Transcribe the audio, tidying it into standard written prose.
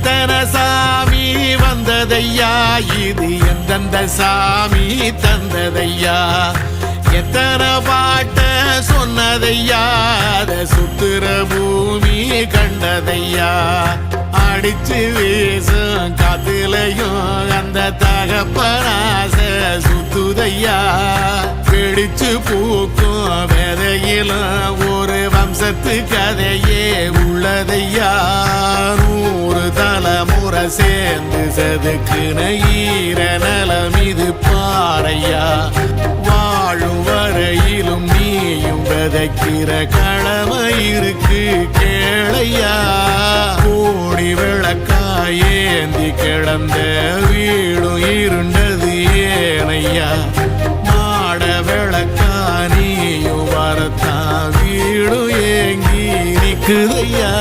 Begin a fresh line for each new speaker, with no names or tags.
எத்தனை சாமி வந்ததையா, இது எந்தெந்த சாமி தந்ததையா, எத்தனை பாட்ட சொன்னதையா, அத சுத்துற பூமி கண்டதையா, அடிச்சு வீசும் காத்துலையும் அந்த தகப்பனாச சுத்துதையா, பிடிச்சு பூக்கும் விதையிலும் ஒரு வம்சத்து கதையே உள்ளதையா, 100 தலைமுறை சேர்ந்து செதுக்குன ஈர நலம் இது பாறையா, வாழும் வரையிலும் நீயும் விதைக்கிற கடமை இருக்கு கேளையா, கோடி விளக்காயேந்தி கிடந்த வீடும் இருண்டது ஏனையா, மாட விளக்கா நீயும் வரத்தான் வீடும் ஏங்கி நிக்குதையா.